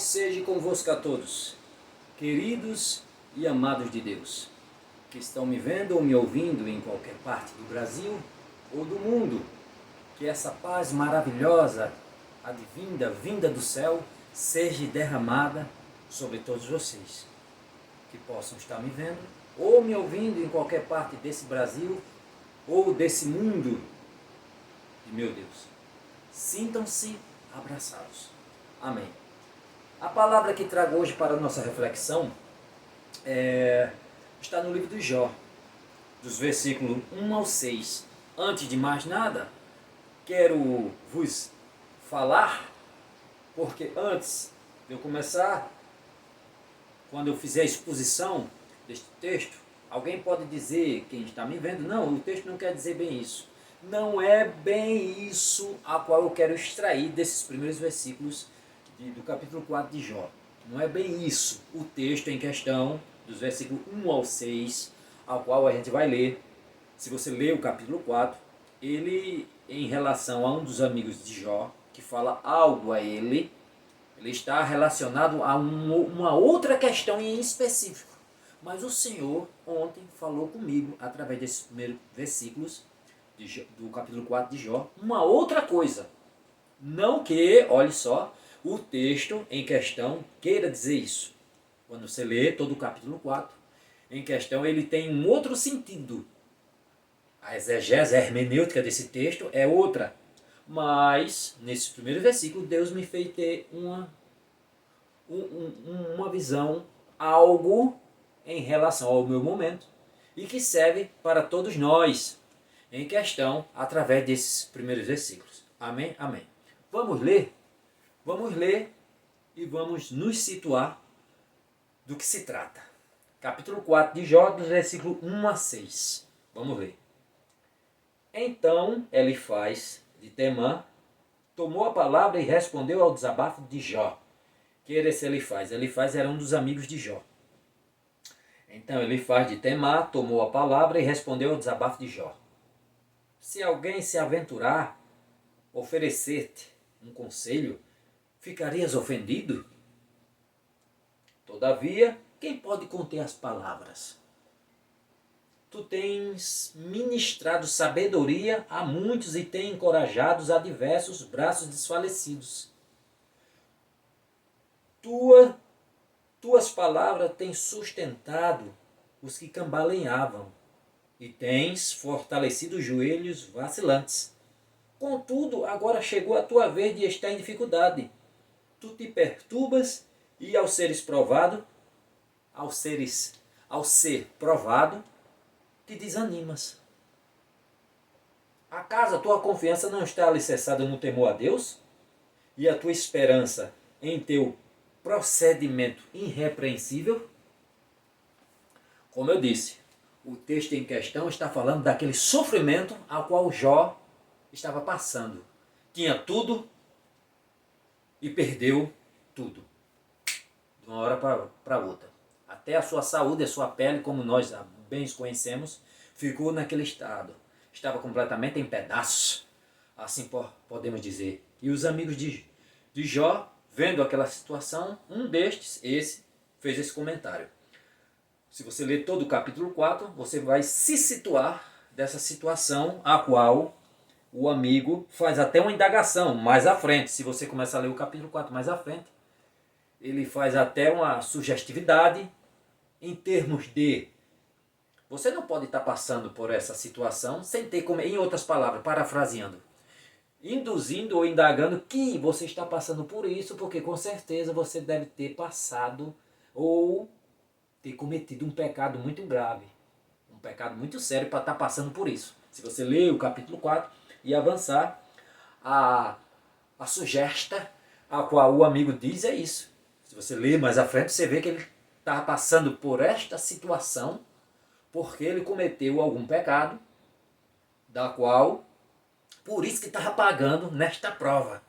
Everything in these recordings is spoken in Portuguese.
seja convosco a todos, queridos e amados de Deus, que estão me vendo ou me ouvindo em qualquer parte do Brasil ou do mundo. Que essa paz maravilhosa, vinda do céu, seja derramada sobre todos vocês, que possam estar me vendo ou me ouvindo em qualquer parte desse Brasil ou desse mundo de meu Deus. Sintam-se abraçados. Amém. A palavra que trago hoje para a nossa reflexão está no livro de Jó, dos versículos 1 ao 6. Antes de mais nada, quero vos falar, porque antes de eu começar, quando eu fizer a exposição deste texto, alguém pode dizer, quem está me vendo, não, o texto não quer dizer bem isso. Não é bem isso a qual eu quero extrair desses primeiros versículos do capítulo 4 de Jó. Não é bem isso o texto em questão, dos versículos 1 ao 6, ao qual a gente vai ler. Se você ler o capítulo 4, ele, em relação a um dos amigos de Jó, que fala algo a ele está relacionado a uma outra questão em específico. Mas o Senhor ontem falou comigo, através desses primeiros versículos do capítulo 4 de Jó, uma outra coisa. Não que, olhe só, o texto em questão queira dizer isso. Quando você lê todo o capítulo 4, em questão ele tem um outro sentido. A exegese, a hermenêutica desse texto é outra. Mas, nesse primeiro versículo, Deus me fez ter uma visão, algo em relação ao meu momento, e que serve para todos nós, em questão, através desses primeiros versículos. Amém? Amém. Vamos ler? Vamos ler e vamos nos situar do que se trata. Capítulo 4 de Jó, do versículo 1 a 6. Vamos ler. Então Elifaz de Temã tomou a palavra e respondeu ao desabafo de Jó. Que era esse Elifaz? Elifaz era um dos amigos de Jó. Então Elifaz de Temã tomou a palavra e respondeu ao desabafo de Jó. Se alguém se aventurar, oferecer-te um conselho, ficarias ofendido? Todavia, quem pode conter as palavras? Tu tens ministrado sabedoria a muitos e tens encorajado a diversos braços desfalecidos. Tuas palavras têm sustentado os que cambaleavam e tens fortalecido os joelhos vacilantes. Contudo, agora chegou a tua vez de estar em dificuldade. Tu te perturbas e ao ser provado, te desanimas. Acaso a tua confiança não está alicerçada no temor a Deus? E a tua esperança em teu procedimento irrepreensível? Como eu disse, o texto em questão está falando daquele sofrimento ao qual Jó estava passando. Tinha tudo e perdeu tudo, de uma hora para outra. Até a sua saúde, a sua pele, como nós bem conhecemos, ficou naquele estado. Estava completamente em pedaços, assim podemos dizer. E os amigos de Jó, vendo aquela situação, um destes, fez esse comentário. Se você ler todo o capítulo 4, você vai se situar dessa situação a qual o amigo faz até uma indagação mais à frente. Se você começar a ler o capítulo 4 mais à frente, ele faz até uma sugestividade em termos de você não pode estar passando por essa situação sem ter como, em outras palavras, parafraseando, induzindo ou indagando que você está passando por isso, porque com certeza você deve ter passado ou ter cometido um pecado muito grave, um pecado muito sério para estar passando por isso. Se você ler o capítulo 4 e avançar, a sugesta a qual o amigo diz é isso. Se você ler mais à frente, você vê que ele está passando por esta situação porque ele cometeu algum pecado, da qual, por isso que estava pagando nesta prova.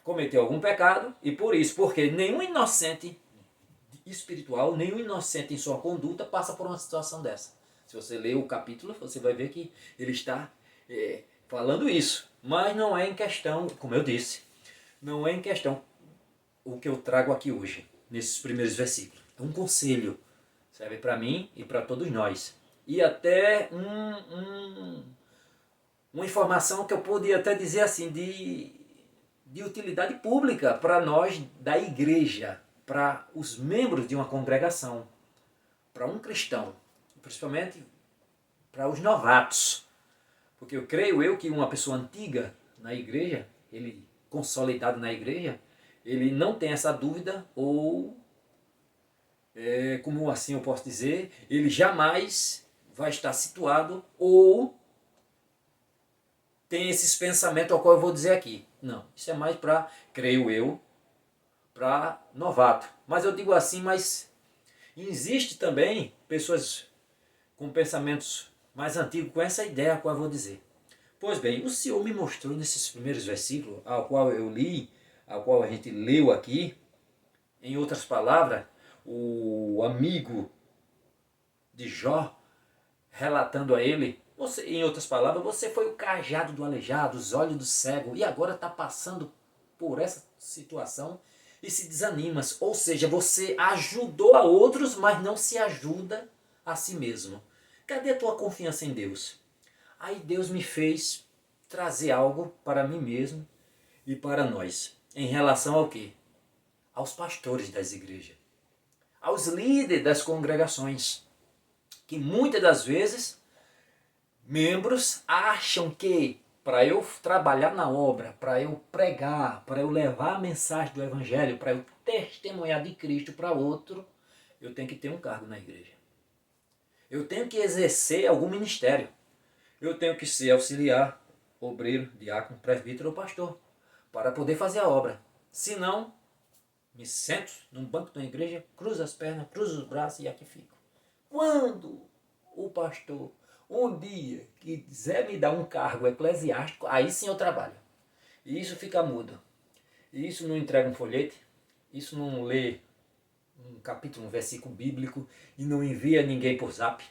Cometeu algum pecado e por isso, porque nenhum inocente espiritual, nenhum inocente em sua conduta passa por uma situação dessa. Se você ler o capítulo, você vai ver que ele está falando isso. Mas não é em questão, como eu disse, não é em questão o que eu trago aqui hoje, nesses primeiros versículos. É um conselho, serve para mim e para todos nós. E até uma informação que eu poderia até dizer assim, de utilidade pública para nós da igreja, para os membros de uma congregação, para um cristão, principalmente para os novatos. Porque eu creio que uma pessoa antiga na igreja, ele consolidado na igreja, ele não tem essa dúvida, ou, como assim eu posso dizer, ele jamais vai estar situado ou tem esses pensamentos ao qual eu vou dizer aqui. Não, isso é mais para, creio eu, para novato. Mas eu digo assim, mas existe também pessoas com pensamentos mais antigos com essa ideia a qual eu vou dizer. Pois bem, o Senhor me mostrou nesses primeiros versículos, ao qual eu li, ao qual a gente leu aqui, em outras palavras, o amigo de Jó, relatando a ele, você, em outras palavras, você foi o cajado do aleijado, os olhos do cego, e agora está passando por essa situação e se desanima. Ou seja, você ajudou a outros, mas não se ajuda a si mesmo. Cadê a tua confiança em Deus? Aí Deus me fez trazer algo para mim mesmo e para nós. Em relação ao quê? Aos pastores das igrejas. Aos líderes das congregações. Que muitas das vezes, membros acham que para eu trabalhar na obra, para eu pregar, para eu levar a mensagem do Evangelho, para eu testemunhar de Cristo para outro, eu tenho que ter um cargo na igreja. Eu tenho que exercer algum ministério. Eu tenho que ser auxiliar, obreiro, diácono, presbítero ou pastor, para poder fazer a obra. Se não, me sento num banco da igreja, cruzo as pernas, cruzo os braços e aqui fico. Quando o pastor um dia quiser me dar um cargo eclesiástico, aí sim eu trabalho. E isso fica mudo. E isso não entrega um folhete, isso não lê um capítulo, um versículo bíblico e não envia ninguém por zap.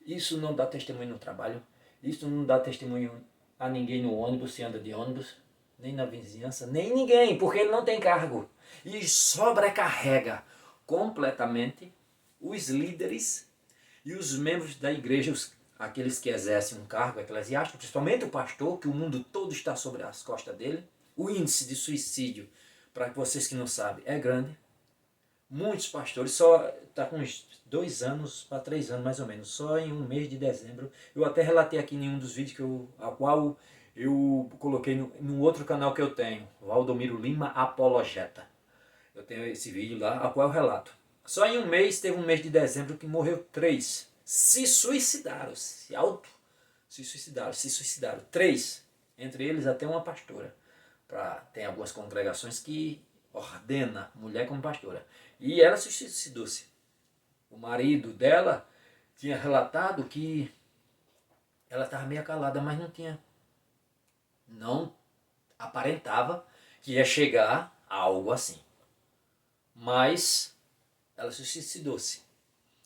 Isso não dá testemunho no trabalho. Isso não dá testemunho a ninguém no ônibus, se anda de ônibus, nem na vizinhança, nem ninguém, porque ele não tem cargo. E sobrecarrega completamente os líderes e os membros da igreja, aqueles que exercem um cargo eclesiástico, principalmente o pastor, que o mundo todo está sobre as costas dele. O índice de suicídio, para vocês que não sabem, é grande. Muitos pastores, só está com uns 2 anos para 3 anos mais ou menos, só em um mês de dezembro. Eu até relatei aqui em um dos vídeos a qual eu coloquei no outro canal que eu tenho, Valdomiro Lima Apologeta. Eu tenho esse vídeo lá, a qual eu relato. Só em um mês, teve um mês de dezembro que morreu 3. Se suicidaram, se suicidaram. 3, entre eles até uma pastora. Tem algumas congregações que ordena mulher como pastora. E ela se suicidou-se. O marido dela tinha relatado que ela estava meio calada, mas não aparentava que ia chegar a algo assim. Mas ela se suicidou-se.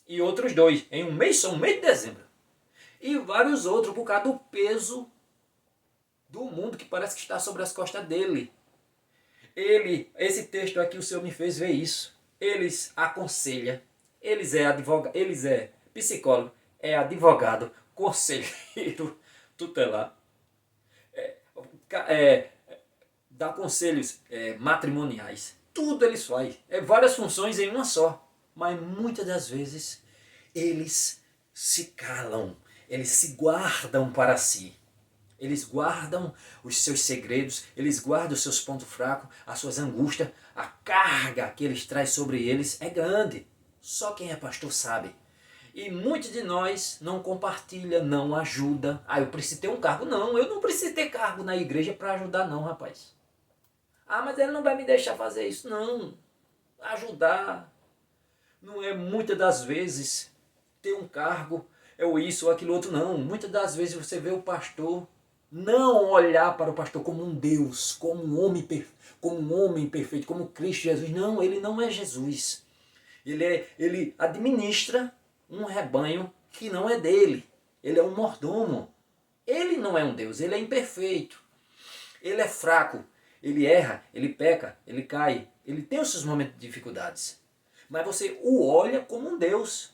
E outros 2, em um mês, só um mês de dezembro. E vários outros por causa do peso do mundo que parece que está sobre as costas dele. Esse texto aqui, o Senhor me fez ver isso. Eles aconselham, eles é psicólogo, é advogado, conselheiro, tutelar, dá conselhos matrimoniais. Tudo eles fazem. Várias funções em uma só. Mas muitas das vezes eles se calam, eles se guardam para si. Eles guardam os seus segredos, eles guardam os seus pontos fracos, as suas angústias, a carga que eles trazem sobre eles é grande. Só quem é pastor sabe. E muitos de nós não compartilha, não ajuda. Eu preciso ter um cargo. Não, eu não preciso ter cargo na igreja para ajudar não, rapaz. Mas ele não vai me deixar fazer isso. Não, ajudar não é muitas das vezes ter um cargo, ou isso ou aquilo outro, não. Muitas das vezes você vê o pastor não olhar para o pastor como um Deus, como um homem perfeito, como Cristo Jesus. Não, ele não é Jesus. Ele administra um rebanho que não é dele. Ele é um mordomo. Ele não é um Deus, ele é imperfeito. Ele é fraco. Ele erra, ele peca, ele cai, ele tem os seus momentos de dificuldades. Mas você o olha como um Deus.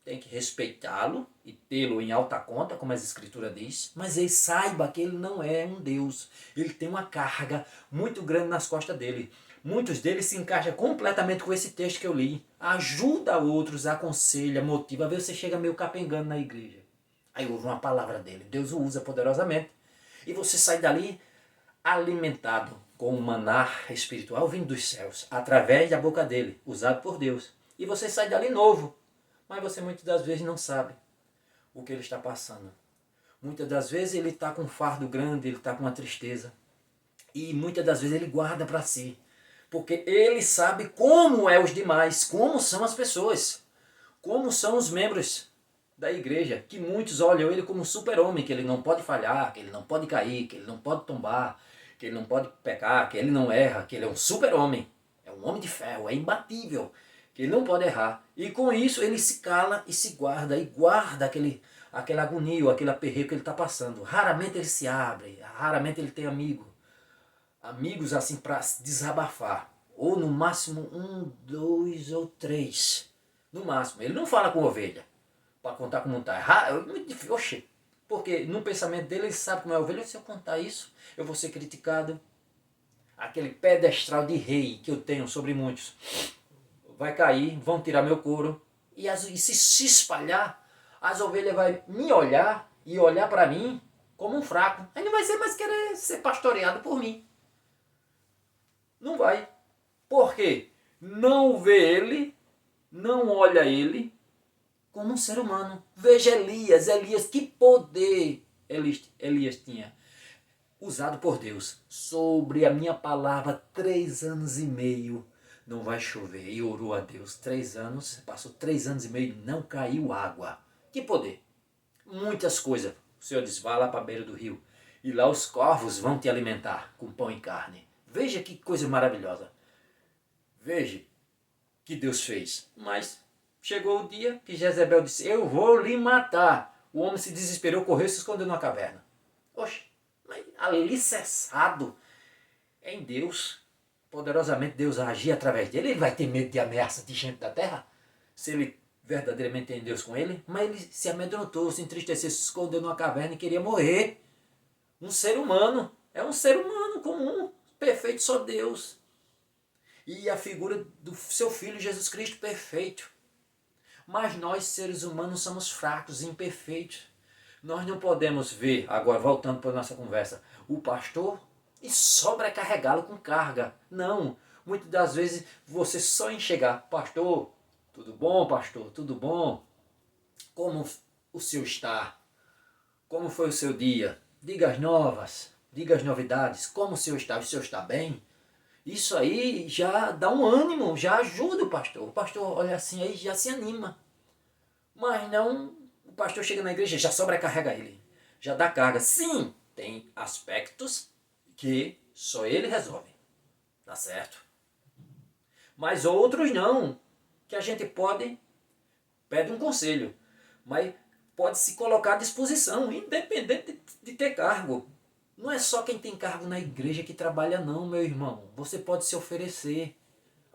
Tem que respeitá-lo e tê-lo em alta conta, como as Escrituras diz, mas ele saiba que ele não é um Deus. Ele tem uma carga muito grande nas costas dele. Muitos deles se encaixam completamente com esse texto que eu li. Ajuda outros, aconselha, motiva. Às vezes você chega meio capengando na igreja. Aí ouve uma palavra dele. Deus o usa poderosamente. E você sai dali alimentado com um maná espiritual vindo dos céus, através da boca dele, usado por Deus. E você sai dali novo. Mas você muitas das vezes não sabe o que ele está passando. Muitas das vezes ele está com um fardo grande, ele está com uma tristeza. E muitas das vezes ele guarda para si. Porque ele sabe como é os demais, como são as pessoas, como são os membros da igreja, que muitos olham ele como um super-homem, que ele não pode falhar, que ele não pode cair, que ele não pode tombar, que ele não pode pecar, que ele não erra, que ele é um super-homem, é um homem de ferro, é imbatível, que ele não pode errar. E com isso ele se cala e se guarda, e guarda aquele agonia, aquele aperreio que ele está passando. Raramente ele se abre, raramente ele tem amigos assim para desabafar. Ou no máximo 1, 2 ou 3. No máximo. Ele não fala com ovelha para contar como está. É muito difícil. Oxê. Porque no pensamento dele ele sabe como é a ovelha. Se eu contar isso, eu vou ser criticado. Aquele pedestral de rei que eu tenho sobre muitos vai cair, vão tirar meu couro. E se espalhar, as ovelhas vão me olhar e olhar para mim como um fraco. Aí não vai ser mais querer ser pastoreado por mim. Não vai. Por quê? Não vê ele, não olha ele como um ser humano. Veja Elias, que poder Elias tinha. Usado por Deus. Sobre a minha palavra, 3 anos e meio não vai chover. E orou a Deus. 3 anos, passou 3 anos e meio, não caiu água. Que poder. Muitas coisas. O Senhor diz, vá lá para a beira do rio. E lá os corvos vão te alimentar com pão e carne. Veja que coisa maravilhosa. Veja que Deus fez. Mas chegou o dia que Jezebel disse, eu vou lhe matar. O homem se desesperou, correu e se escondeu numa caverna. Oxe, mas alicerçado em Deus, poderosamente Deus agir através dele, ele vai ter medo de ameaça de gente da terra? Se ele verdadeiramente tem Deus com ele? Mas ele se amedrontou, se entristeceu, se escondeu numa caverna e queria morrer. Um ser humano, é um ser humano comum, perfeito, só Deus. E a figura do seu Filho Jesus Cristo perfeito. Mas nós, seres humanos, somos fracos, imperfeitos. Nós não podemos ver, agora voltando para a nossa conversa, o pastor e sobrecarregá-lo com carga. Não, muitas das vezes você só em chegar, pastor, tudo bom, pastor, tudo bom? Como o senhor está? Como foi o seu dia? Diga as novas, diga as novidades, como o senhor está bem? Isso aí já dá um ânimo, já ajuda o pastor. O pastor olha assim aí já se anima. Mas não, o pastor chega na igreja já sobrecarrega ele. Já dá carga. Sim, tem aspectos que só ele resolve. Tá certo? Mas outros não. Que a gente pede um conselho. Mas pode se colocar à disposição, independente de ter cargo. Não é só quem tem cargo na igreja que trabalha não, meu irmão. Você pode se oferecer.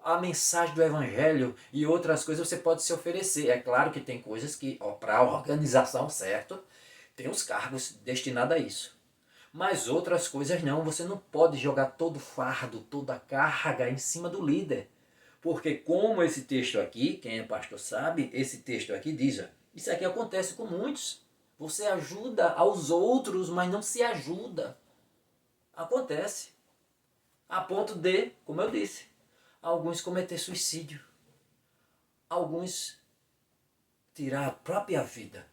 A mensagem do evangelho e outras coisas você pode se oferecer. É claro que tem coisas que, para a organização, certo, tem os cargos destinados a isso. Mas outras coisas não. Você não pode jogar todo o fardo, toda a carga em cima do líder. Porque como esse texto aqui, quem é pastor sabe, esse texto aqui diz, isso aqui acontece com muitos. Você ajuda aos outros, mas não se ajuda. Acontece. A ponto de, como eu disse, alguns cometer suicídio. Alguns tirar a própria vida.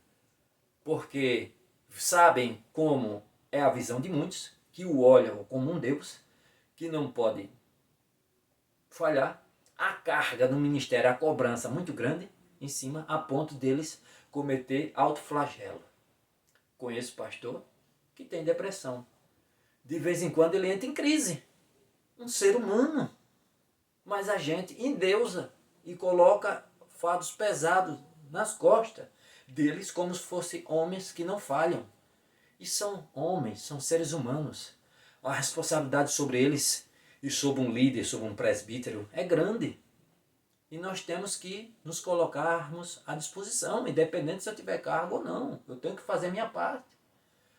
Porque sabem como é a visão de muitos, que o olham como um Deus, que não pode falhar. A carga no ministério, a cobrança muito grande em cima, a ponto deles cometer autoflagelo. Conheço pastor que tem depressão. De vez em quando ele entra em crise. Um ser humano. Mas a gente endeusa e coloca fardos pesados nas costas deles como se fossem homens que não falham. E são homens, são seres humanos. A responsabilidade sobre eles e sobre um líder, sobre um presbítero, é grande. E nós temos que nos colocarmos à disposição, independente se eu tiver cargo ou não. Eu tenho que fazer a minha parte.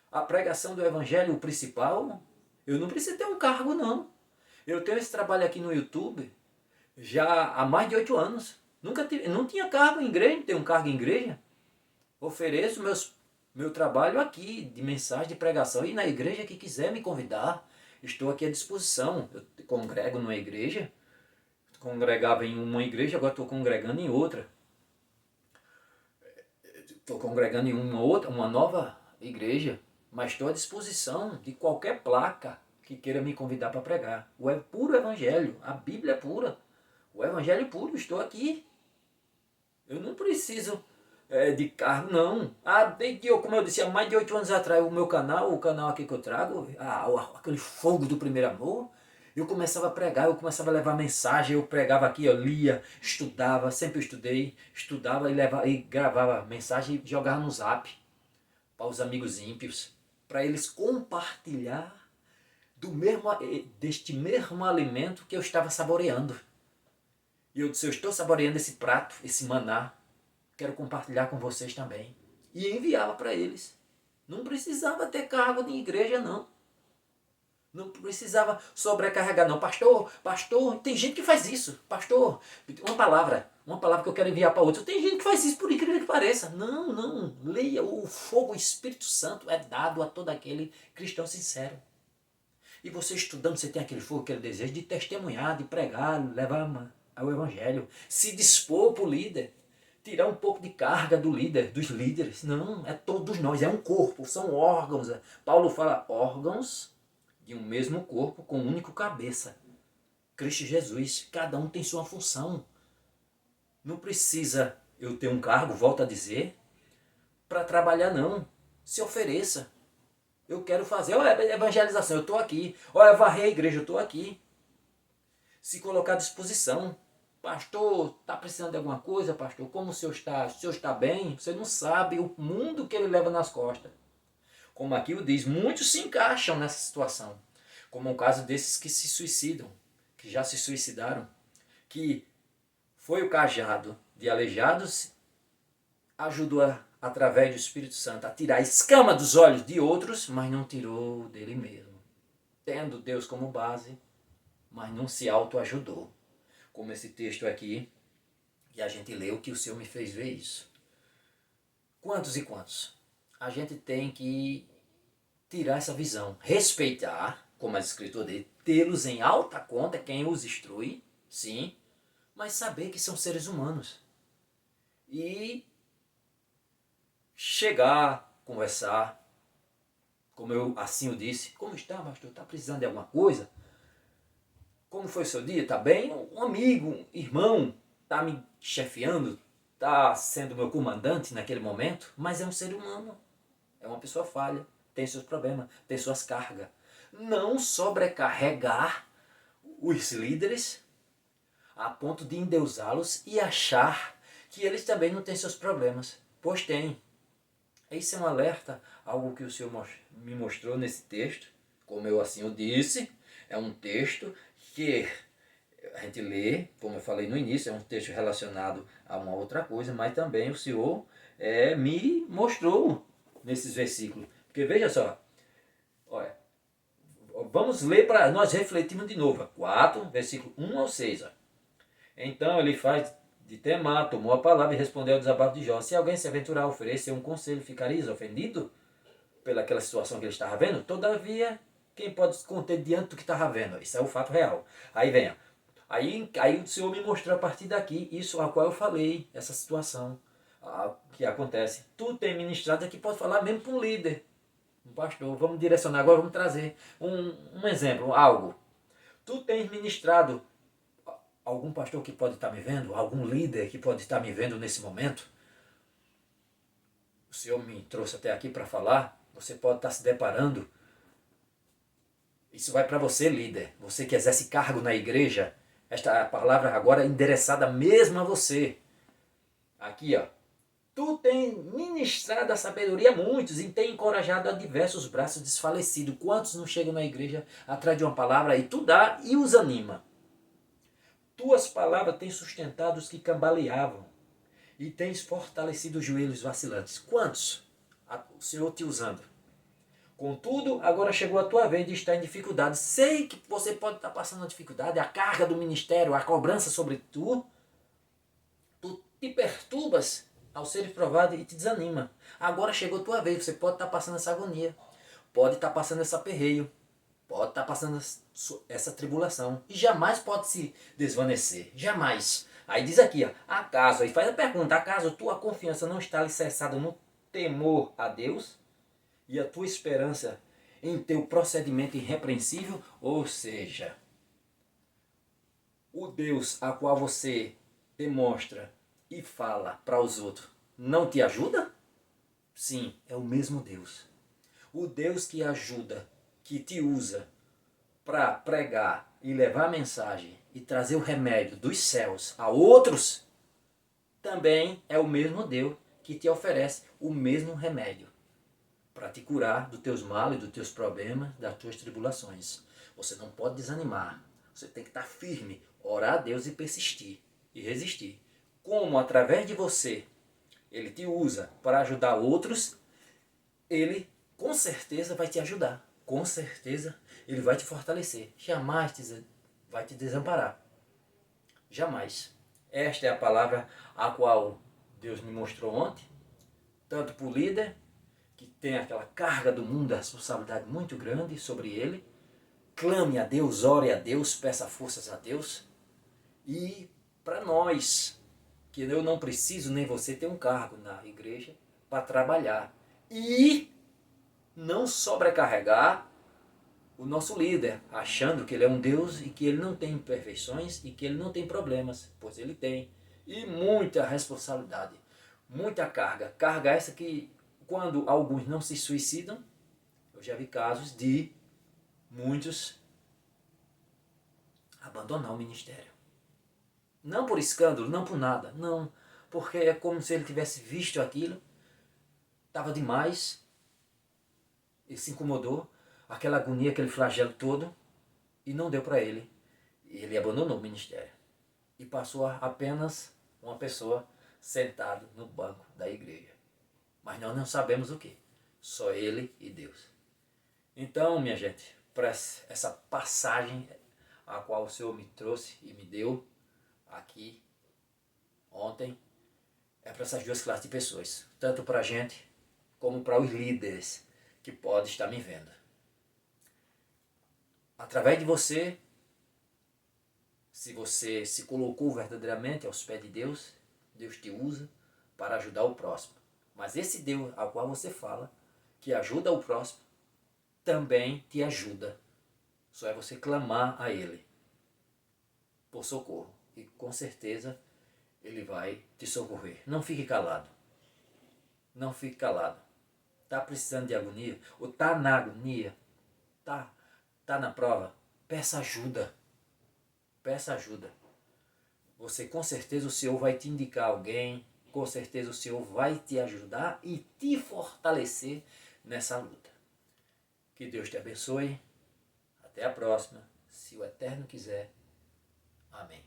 A pregação do evangelho, o principal, eu não preciso ter um cargo, não. Eu tenho esse trabalho aqui no YouTube já há mais de 8 anos. Não tinha cargo em igreja, não tenho um cargo em igreja. Ofereço meu trabalho aqui de mensagem, de pregação, e na igreja que quiser me convidar, estou aqui à disposição. Eu congrego numa igreja, congregava em uma igreja, agora estou congregando em outra. Estou congregando em uma nova igreja, mas estou à disposição de qualquer placa que queira me convidar para pregar. O puro evangelho, a Bíblia é pura, o evangelho é puro, estou aqui. Eu não preciso de cargo, não. Como eu disse, há mais de 8 anos atrás, o canal aqui que eu trago, aquele fogo do primeiro amor, eu começava a pregar, eu começava a levar mensagem, eu pregava aqui, eu lia, estudava, sempre estudava e gravava mensagem e jogava no Zap para os amigos ímpios, para eles compartilhar deste mesmo alimento que eu estava saboreando. E eu disse, eu estou saboreando esse prato, esse maná, quero compartilhar com vocês também. E enviava para eles. Não precisava ter cargo de igreja, não. Não precisava sobrecarregar, não. Pastor, tem gente que faz isso. Pastor, uma palavra que eu quero enviar para outro. Tem gente que faz isso, por incrível que pareça. Não. Leia, o fogo, o Espírito Santo é dado a todo aquele cristão sincero. E você estudando, você tem aquele fogo, aquele desejo de testemunhar, de pregar, levar ao evangelho. Se dispor para o líder. Tirar um pouco de carga do líder, dos líderes. Não, é todos nós, é um corpo, são órgãos. Paulo fala órgãos de um mesmo corpo com um único cabeça. Cristo Jesus, cada um tem sua função. Não precisa eu ter um cargo, volto a dizer, para trabalhar, não. Se ofereça. Eu quero fazer, evangelização, eu estou aqui. Varrer a igreja, eu estou aqui. Se colocar à disposição. Pastor, está precisando de alguma coisa, pastor? Como o senhor está? O senhor está bem? Você não sabe o mundo que ele leva nas costas. Como aqui o diz, muitos se encaixam nessa situação. Como o caso desses que se suicidam, que já se suicidaram, que foi o cajado de aleijados, ajudou através do Espírito Santo a tirar a escama dos olhos de outros, mas não tirou dele mesmo. Tendo Deus como base, mas não se autoajudou. Como esse texto aqui, que a gente leu, que o Senhor me fez ver isso. Quantos e quantos? A gente tem que tirar essa visão, respeitar, como a escritura dele, tê-los em alta conta, quem os instrui, sim, mas saber que são seres humanos. E chegar, conversar, como eu assim o disse, como está, pastor? Está precisando de alguma coisa? Como foi o seu dia? Está bem? Um amigo, um irmão, está me chefiando, está sendo meu comandante naquele momento, mas é um ser humano, é uma pessoa falha, tem seus problemas, tem suas cargas. Não sobrecarregar os líderes a ponto de endeusá-los e achar que eles também não têm seus problemas, pois tem. Esse é um alerta, algo que o Senhor me mostrou nesse texto, como eu assim o disse, é um texto que a gente lê, como eu falei no início, é um texto relacionado a uma outra coisa, mas também o Senhor me mostrou nesses versículos. Porque veja só, olha, vamos ler para nós refletirmos de novo. 4, versículo 1 ao 6. Ó. Então ele faz de temar, tomou a palavra e respondeu ao desabafo de Jó. Se alguém se aventurar a oferecer um conselho, ficarias ofendido pelaquela situação que ele estava vendo? Todavia, quem pode se conter diante do que estava vendo? Isso é o fato real. Aí vem, ó. Aí o Senhor me mostrou a partir daqui isso a qual eu falei, essa situação que acontece. Tu tem ministrado aqui, pode falar mesmo para um líder, um pastor. Vamos direcionar agora, vamos trazer um exemplo, algo. Tu tens ministrado, algum pastor que pode estar me vendo, algum líder que pode estar me vendo nesse momento. O Senhor me trouxe até aqui para falar, você pode estar se deparando. Isso vai para você, líder, você que exerce cargo na igreja. Esta palavra agora é endereçada mesmo a você. Aqui, ó. Tu tem ministrado a sabedoria a muitos e tem encorajado a diversos braços desfalecidos. Quantos não chegam na igreja atrás de uma palavra e tu dá e os anima? Tuas palavras têm sustentado os que cambaleavam e tens fortalecido os joelhos vacilantes. Quantos? O Senhor te usando. Contudo, agora chegou a tua vez de estar em dificuldade. Sei que você pode estar passando uma dificuldade, a carga do ministério, a cobrança sobre tu. Tu te perturbas ao ser provado e te desanima. Agora chegou a tua vez, você pode estar passando essa agonia, pode estar passando esse aperreio, pode estar passando essa tribulação. E jamais pode se desvanecer. Jamais. Aí diz aqui, ó, acaso, aí faz a pergunta, acaso tua confiança não está alicerçada no temor a Deus? E a tua esperança em teu procedimento irrepreensível? Ou seja, o Deus a qual você demonstra e fala para os outros não te ajuda? Sim, é o mesmo Deus. O Deus que ajuda, que te usa para pregar e levar a mensagem e trazer o remédio dos céus a outros, também é o mesmo Deus que te oferece o mesmo remédio para te curar dos teus males, dos teus problemas, das tuas tribulações. Você não pode desanimar. Você tem que estar firme, orar a Deus e persistir e resistir. Como através de você Ele te usa para ajudar outros, Ele com certeza vai te ajudar. Com certeza Ele vai te fortalecer. Jamais vai te desamparar. Jamais. Esta é a palavra a qual Deus me mostrou ontem, tanto para o líder, que tem aquela carga do mundo, a responsabilidade muito grande sobre ele. Clame a Deus, ore a Deus, peça forças a Deus. E para nós, que eu não preciso nem você ter um cargo na igreja para trabalhar. E não sobrecarregar o nosso líder, achando que ele é um Deus e que ele não tem imperfeições e que ele não tem problemas, pois ele tem. E muita responsabilidade, muita carga. Carga essa que, quando alguns não se suicidam, eu já vi casos de muitos abandonar o ministério. Não por escândalo, não por nada, não. Porque é como se ele tivesse visto aquilo, estava demais, ele se incomodou, aquela agonia, aquele flagelo todo, e não deu para ele. Ele abandonou o ministério. E passou apenas uma pessoa sentada no banco da igreja. Mas nós não sabemos o que. Só ele e Deus. Então, minha gente, para essa passagem a qual o Senhor me trouxe e me deu aqui ontem, é para essas duas classes de pessoas. Tanto para a gente, como para os líderes que podem estar me vendo. Através de você, se você se colocou verdadeiramente aos pés de Deus, Deus te usa para ajudar o próximo. Mas esse Deus ao qual você fala, que ajuda o próximo, também te ajuda. Só é você clamar a Ele por socorro. E com certeza Ele vai te socorrer. Não fique calado. Não fique calado. Está precisando de agonia? Ou está na agonia? Está na prova? Peça ajuda. Peça ajuda. Você com certeza o Senhor vai te indicar alguém. Com certeza o Senhor vai te ajudar e te fortalecer nessa luta. Que Deus te abençoe. Até a próxima. Se o Eterno quiser. Amém.